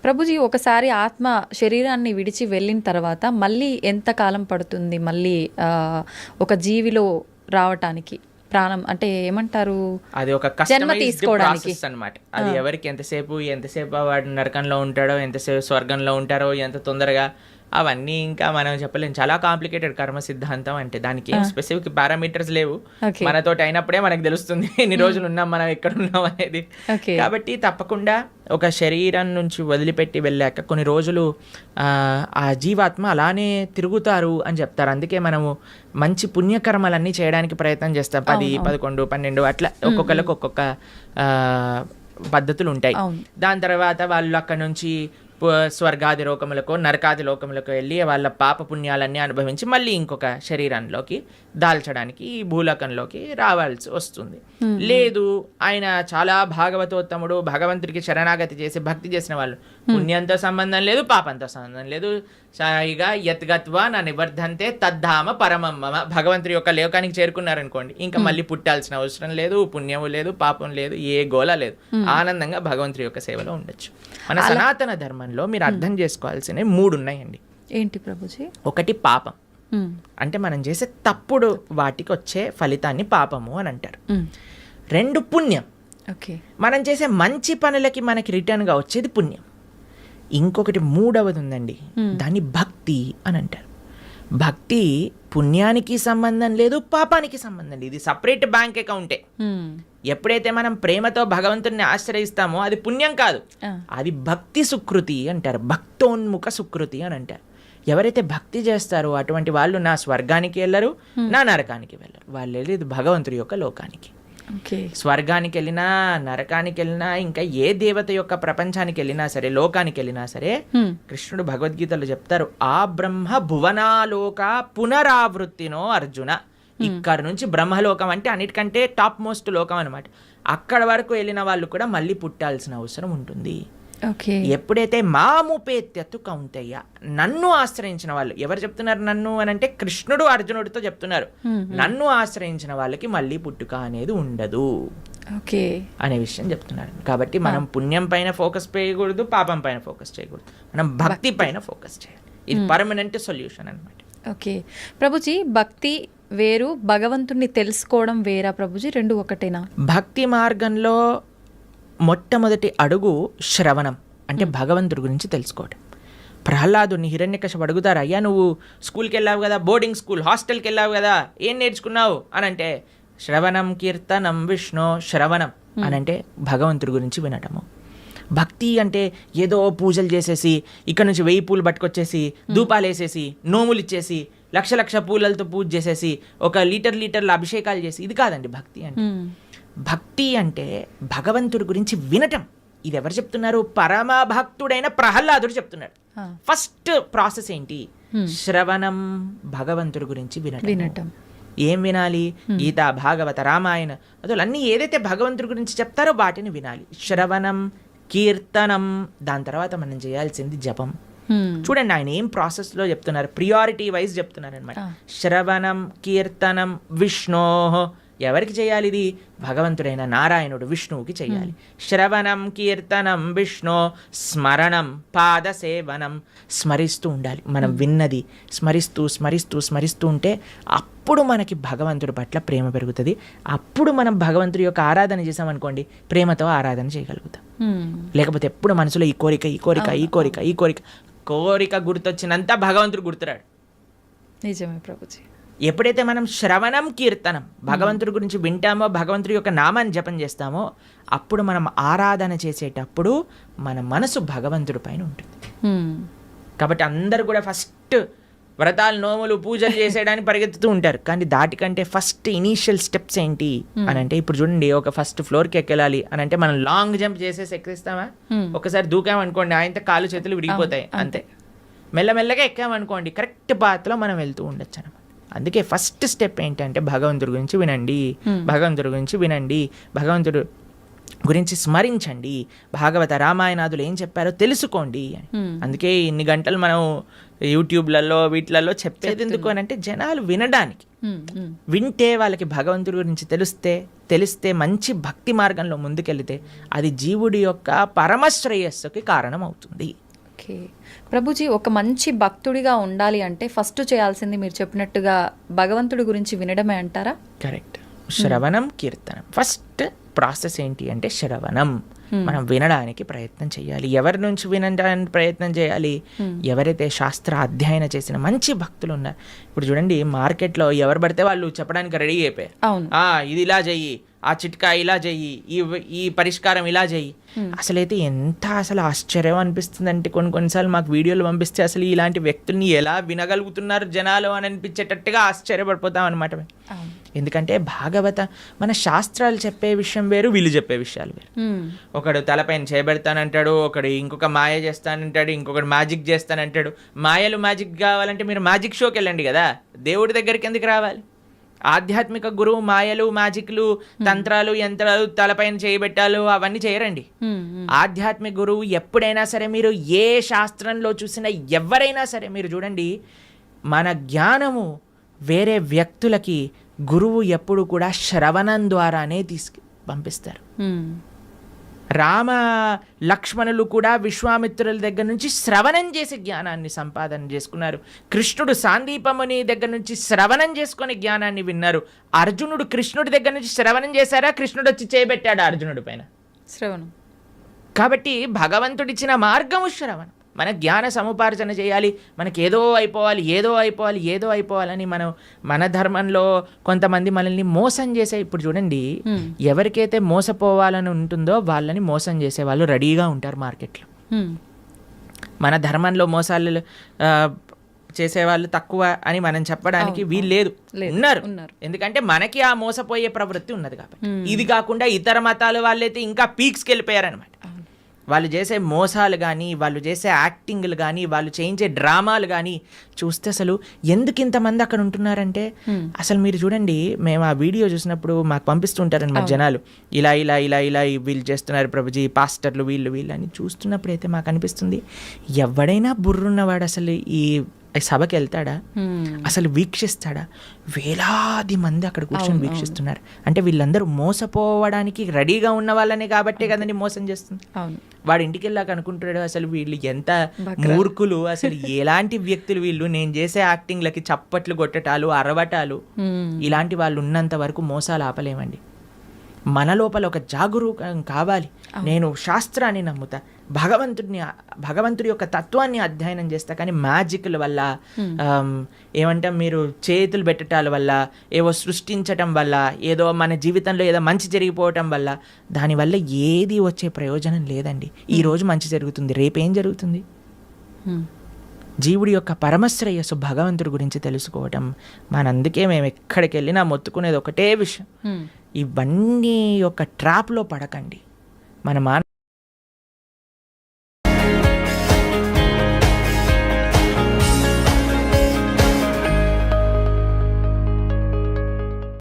ప్రభుజీ, ఒకసారి ఆత్మ శరీరాన్ని విడిచి వెళ్ళిన తర్వాత మళ్ళీ ఎంత కాలం పడుతుంది మళ్ళీ ఒక జీవిలో రావటానికి? ప్రాణం అంటే ఏమంటారు, అది ఒక కస్టమైజ్డ్ ప్రాసెస్ అన్నమాట. అది ఎవరికి ఎంతసేపు వాడు నరకంలో ఉంటాడో, ఎంతసేపు స్వర్గంలో ఉంటారో, ఎంత తొందరగా, అవన్నీ ఇంకా మనం చెప్పలేము. చాలా కాంప్లికేటెడ్ కర్మ సిద్ధాంతం అంటే. దానికి ఏం స్పెసిఫిక్ పారామీటర్స్ లేవు. మనతోటి అయినప్పుడే మనకు తెలుస్తుంది ఎన్ని రోజులు ఉన్నాం, మనం ఎక్కడ ఉన్నాం అనేది. కాబట్టి తప్పకుండా ఒక శరీరం నుంచి వదిలిపెట్టి వెళ్ళాక కొన్ని రోజులు ఆ జీవాత్మ అలానే తిరుగుతారు అని చెప్తారు. అందుకే మనము మంచి పుణ్యకర్మలన్నీ చేయడానికి ప్రయత్నం చేస్తాం. 10, 11, 12 అట్లా ఒక్కొక్కరికి ఒక్కొక్క పద్ధతులు ఉంటాయి. దాని తర్వాత వాళ్ళు అక్కడ నుంచి స్వర్గాది లోకములకు, నరకాది లోకములకు వెళ్ళి వాళ్ళ పాప పుణ్యాలన్నీ అనుభవించి మళ్ళీ ఇంకొక శరీరంలోకి దాల్చడానికి ఈ భూలోకంలోకి రావాల్సి వస్తుంది. లేదు, ఆయన చాలా భాగవతోత్తముడు, భగవంతుడికి శరణాగతి చేసి భక్తి చేసిన వాళ్ళు, పుణ్యంతో సంబంధం లేదు, పాపంతో సంబంధం లేదు, సాయిగా యత్గత్వా నా నివర్ధంతే తద్ధామ పరమం మమ, భగవంతుడి యొక్క లోకానికి చేరుకున్నారనుకోండి, ఇంకా మళ్ళీ పుట్టాల్సిన అవసరం లేదు, పుణ్యము లేదు, పాపం లేదు, ఏ గోల లేదు, ఆనందంగా భగవంతుడి యొక్క సేవలో ఉండొచ్చు. మన సనాతన ధర్మంలో మీరు అర్థం చేసుకోవాల్సినవి 3 ఉన్నాయండి. ఏంటి ప్రభుజీ? ఒకటి పాపం, అంటే మనం చేసే తప్పుడు వాటికి వచ్చే ఫలితాన్ని పాపము అని అంటారు. 2 పుణ్యం, మనం చేసే మంచి పనులకి మనకి రిటర్న్గా వచ్చేది పుణ్యం. ఇంకొకటి 3వది ఉందండి, దాన్ని భక్తి అని అంటారు. భక్తి పుణ్యానికి సంబంధం లేదు, పాపానికి సంబంధం లేదు, ఇది సపరేట్ బ్యాంక్ అకౌంటే. ఎప్పుడైతే మనం ప్రేమతో భగవంతుడిని ఆశ్రయిస్తామో అది పుణ్యం కాదు, అది భక్తి సుకృతి అంటారు, భక్తోన్ముఖ సుకృతి అని అంటారు. ఎవరైతే భక్తి చేస్తారో అటువంటి వాళ్ళు నా స్వర్గానికి వెళ్ళరు, నా నరకానికి వెళ్ళరు, వాళ్ళు వెళ్ళేది భగవంతుడి యొక్క లోకానికి. స్వర్గానికి వెళ్ళినా, నరకానికి వెళ్ళినా, ఇంకా ఏ దేవత యొక్క ప్రపంచానికి వెళ్ళినా సరే, లోకానికి వెళ్ళినా సరే, కృష్ణుడు భగవద్గీతలో చెప్తారు, ఆ బ్రహ్మ భువనాలోక పునరావృత్తినో అర్జున. ఇక్కడ నుంచి బ్రహ్మలోకం అంటే అన్నిటికంటే టాప్ మోస్ట్ లోకం అనమాట. అక్కడ వరకు వెళ్ళిన వాళ్ళు కూడా మళ్ళీ పుట్టాల్సిన అవసరం ఉంటుంది. ఎప్పుడైతే మాముపేత్యత్తు కౌంతయ్య, నన్ను ఆశ్రయించిన వాళ్ళు, ఎవరు చెప్తున్నారు నన్ను అని అంటే కృష్ణుడు అర్జునుడితో చెప్తున్నారు, నన్ను ఆశ్రయించిన వాళ్ళకి మళ్ళీ పుట్టుక అనేది ఉండదు అనే విషయం చెప్తున్నారు. కాబట్టి మనం పుణ్యం పైన ఫోకస్ చేయకూడదు, పాపం పైన ఫోకస్ చేయకూడదు, మనం భక్తి పైన ఫోకస్ చేయాలి. ఇది పర్మనెంట్ సొల్యూషన్ అనమాట. ఓకే ప్రభుజీ, భక్తి వేరు, భగవంతుణ్ణి తెలుసుకోవడం వేరా ప్రభుజీ? 2 ఒకటేనా? భక్తి మార్గంలో మొట్టమొదటి అడుగు శ్రవణం, అంటే భగవంతుడి గురించి తెలుసుకోవడం. ప్రహ్లాదుని హిరణ్యకశిపుడు అడుగుతారు, అయ్యా నువ్వు స్కూల్కి వెళ్ళావు కదా, బోర్డింగ్ స్కూల్ హాస్టల్కి వెళ్ళావు కదా, ఏం నేర్చుకున్నావు అని అంటే, శ్రవణం కీర్తనం విష్ణు, శ్రవణం అని అంటే భగవంతుడి గురించి వినటము. భక్తి అంటే ఏదో పూజలు చేసేసి, ఇక్కడ నుంచి 1000 పూలు పట్టుకొచ్చేసి, ధూపాలు వేసేసి, నోములు ఇచ్చేసి, లక్ష పూలలతో పూజ చేసేసి, ఒక లీటర్ల అభిషేకాలు చేసి, ఇది కాదండి భక్తి అంటే. భక్తి అంటే భగవంతుడి గురించి వినటం. ఇది ఎవరు చెప్తున్నారు? పరమ భక్తుడైన ప్రహ్లాదుడు చెప్తున్నాడు. ఫస్ట్ ప్రాసెస్ ఏంటి? శ్రవణం, భగవంతుడి గురించి వినటం. ఏం వినాలి? గీత, భాగవత, రామాయణ అసలు అన్నీ ఏదైతే భగవంతుడి గురించి చెప్తారో వాటిని వినాలి. శ్రవణం, కీర్తనం, దాని తర్వాత మనం చేయాల్సింది జపం. చూడండి ఆయన ఏం ప్రాసెస్లో చెప్తున్నారు, ప్రియారిటీ వైజ్ చెప్తున్నారు అనమాట. శ్రవణం, కీర్తనం, విష్ణో, ఎవరికి చేయాలి ఇది? భగవంతుడైన నారాయణుడు విష్ణువుకి చేయాలి. శ్రవణం, కీర్తనం, విష్ణు, స్మరణం, పాద సేవనం, స్మరిస్తూ ఉండాలి. మనం విన్నది స్మరిస్తూ ఉంటే అప్పుడు మనకి భగవంతుడి పట్ల ప్రేమ పెరుగుతుంది. అప్పుడు మనం భగవంతుడి యొక్క ఆరాధన చేసామనుకోండి, ప్రేమతో ఆరాధన చేయగలుగుతాం. లేకపోతే ఎప్పుడు మనసులో ఈ కోరిక గుర్తొచ్చినంత భగవంతుడు గుర్తురాడు. నిజమే ప్రభుజీ. ఎప్పుడైతే మనం శ్రవణం, కీర్తనం, భగవంతుడి గురించి వింటామో, భగవంతుడి యొక్క నామాన్ని జపం చేస్తామో, అప్పుడు మనం ఆరాధన చేసేటప్పుడు మన మనసు భగవంతుడి పైన ఉంటుంది. కాబట్టి అందరూ కూడా ఫస్ట్ వ్రతాలు, నోములు, పూజలు చేసేయడానికి పరిగెత్తుతూ ఉంటారు. కానీ దాటికంటే ఫస్ట్ ఇనీషియల్ స్టెప్స్ ఏంటి అని అంటే, ఇప్పుడు చూడండి, ఒక ఫస్ట్ ఫ్లోర్కి ఎక్కాలి అని అంటే మనం లాంగ్ జంప్ చేసేసి ఎక్కిస్తామా? ఒకసారి దూకామనుకోండి, ఆయనతో కాలు చేతులు విడిగిపోతాయి, అంతే. మెల్లమెల్లగా ఎక్కామనుకోండి, కరెక్ట్ పాత్లో మనం వెళ్తూ ఉండొచ్చు అనమాట. అందుకే ఫస్ట్ స్టెప్ ఏంటంటే భగవంతుడి గురించి వినండి, భగవంతుడి గురించి స్మరించండి, భాగవత రామాయణాదులు ఏం చెప్పారో తెలుసుకోండి అని. అందుకే ఇన్ని గంటలు మనం యూట్యూబ్లలో వీటిలలో చెప్పేది ఎందుకు అని అంటే జనాలు వినడానికి. వింటే వాళ్ళకి భగవంతుడి గురించి తెలిస్తే మంచి భక్తి మార్గంలో ముందుకెళ్తే అది జీవుడి యొక్క పరమశ్రేయస్సుకి కారణం అవుతుంది. ఓకే ప్రభుజీ, ఒక మంచి భక్తుడిగా ఉండాలి అంటే ఫస్ట్ చేయాల్సింది మీరు చెప్పినట్టుగా భగవంతుడి గురించి వినడమే అంటారా? కరెక్ట్. శ్రవణం, కీర్తనం. ఫస్ట్ ప్రాసెస్ ఏంటి అంటే శ్రవణం. మనం వినడానికి ప్రయత్నం చేయాలి. ఎవరి నుంచి వినడానికి ప్రయత్నం చేయాలి? ఎవరైతే శాస్త్ర అధ్యయనం చేసిన మంచి భక్తులు ఉన్నారు. ఇప్పుడు చూడండి, మార్కెట్లో ఎవరు పడితే వాళ్ళు చెప్పడానికి రెడీ అయిపోయారు. ఇది ఇలా చెయ్యి, ఆ చిట్కా ఇలా చెయ్యి, ఈ పరిష్కారం ఇలా చెయ్యి. అసలైతే ఎంత ఆశ్చర్యం అనిపిస్తుంది అంటే కొన్నిసార్లు మాకు వీడియోలు పంపిస్తే అసలు ఇలాంటి వ్యక్తుల్ని ఎలా వినగలుగుతున్నారు జనాలు అని అనిపించేటట్టుగా ఆశ్చర్యపడిపోతాం అనమాట. ఎందుకంటే భాగవత మన శాస్త్రాలు చెప్పే విషయం వేరు, వీళ్ళు చెప్పే విషయాలు వేరు. ఒకడు తలపైన చేయబెడతానంటాడు, ఒకడు ఇంకొక మాయ చేస్తానంటాడు, ఇంకొకడు మ్యాజిక్ చేస్తానంటాడు. మాయలు మ్యాజిక్ కావాలంటే మీరు మ్యాజిక్ షోకి వెళ్ళండి కదా, దేవుడి దగ్గరికి ఎందుకు రావాలి? ఆధ్యాత్మిక గురువు మాయలు, మ్యాజిక్లు, తంత్రాలు, యంత్రాలు, తలపైన చేయబెట్టాలు అవన్నీ చేయరండి. ఆధ్యాత్మిక గురువు ఎప్పుడైనా సరే మీరు ఏ శాస్త్రంలో చూసినా ఎవరైనా సరే మీరు చూడండి, మన జ్ఞానము వేరే వ్యక్తులకి గురువు ఎప్పుడు కూడా శ్రవణం ద్వారానే పంపిస్తారు. రామ లక్ష్మణులు కూడా విశ్వామిత్రుల దగ్గర నుంచి శ్రవణం చేసి జ్ఞానాన్ని సంపాదన చేసుకున్నారు. కృష్ణుడు సాందీపముని దగ్గర నుంచి శ్రవణం చేసుకొని జ్ఞానాన్ని విన్నారు. అర్జునుడు కృష్ణుడి దగ్గర నుంచి శ్రవణం చేశారా? కృష్ణుడు వచ్చి చేయబెట్టాడు అర్జునుడి పైన శ్రవణం. కాబట్టి భగవంతుడిచ్చిన మార్గము శ్రవణం. మన జ్ఞాన సముపార్జన చేయాలి. మనకి ఏదో అయిపోవాలని మన ధర్మంలో కొంతమంది మనల్ని మోసం చేసే, ఇప్పుడు చూడండి, ఎవరికైతే మోసపోవాలని ఉంటుందో వాళ్ళని మోసం చేసే వాళ్ళు రెడీగా ఉంటారు మార్కెట్లో. మన ధర్మంలో మోసాలు చేసేవాళ్ళు తక్కువ అని మనం చెప్పడానికి వీలు లేదు, ఉన్నారు. ఎందుకంటే మనకి ఆ మోసపోయే ప్రవృత్తి ఉన్నది కాబట్టి. ఇది కాకుండా ఇతర మతాల వాళ్ళైతే ఇంకా పీక్స్కి వెళ్ళిపోయారనమాట. వాళ్ళు చేసే మోసాలు కానీ, వాళ్ళు చేసే యాక్టింగ్లు కానీ, వాళ్ళు చేయించే డ్రామాలు కానీ చూస్తే అసలు ఎందుకు ఇంతమంది అక్కడ ఉంటున్నారంటే, అసలు మీరు చూడండి, మేము ఆ వీడియో చూసినప్పుడు మాకు పంపిస్తుంటారని మా జనాలు, ఇలా వీళ్ళు చేస్తున్నారు ప్రభుజీ, పాస్టర్లు వీళ్ళు అని చూస్తున్నప్పుడు అయితే మాకు అనిపిస్తుంది, ఎవడైనా బుర్రున్నవాడు అసలు ఈ సభకి వెళ్తాడా? అసలు వీక్షిస్తాడా? వేలాది మంది అక్కడ కూర్చొని వీక్షిస్తున్నారు అంటే వీళ్ళందరూ మోసపోవడానికి రెడీగా ఉన్న వాళ్ళనే కాబట్టే కదండి మోసం చేస్తుంది. వాడు ఇంటికి వెళ్ళాక అనుకుంటాడు, అసలు వీళ్ళు ఎంత మూర్ఖులు, అసలు ఎలాంటి వ్యక్తులు వీళ్ళు, నేను చేసే యాక్టింగ్లకి చప్పట్లు కొట్టటాలు, అరవటాలు, ఇలాంటి వాళ్ళు ఉన్నంత వరకు మోసాలు ఆపలేమండి. మన లోపల ఒక జాగరూకం కావాలి. నేను శాస్త్రాన్ని నమ్ముతా, భగవంతుడి యొక్క తత్వాన్ని అధ్యయనం చేస్తా, కానీ మ్యాజిక్ల వల్ల ఏమంటాం, మీరు చేతులు పెట్టడాల వల్ల, ఏవో సృష్టించటం వల్ల, ఏదో మన జీవితంలో ఏదో మంచి జరిగిపోవటం వల్ల, దానివల్ల ఏది వచ్చే ప్రయోజనం లేదండి. ఈరోజు మంచి జరుగుతుంది, రేపేం జరుగుతుంది? జీవుడి యొక్క పరమశ్రేయస్సు భగవంతుడి గురించి తెలుసుకోవటం. అందుకే మేము ఎక్కడికి వెళ్ళినా మొత్తుకునేది ఒకటే విషయం, ఇవన్నీ యొక్క ట్రాప్లో పడకండి. మన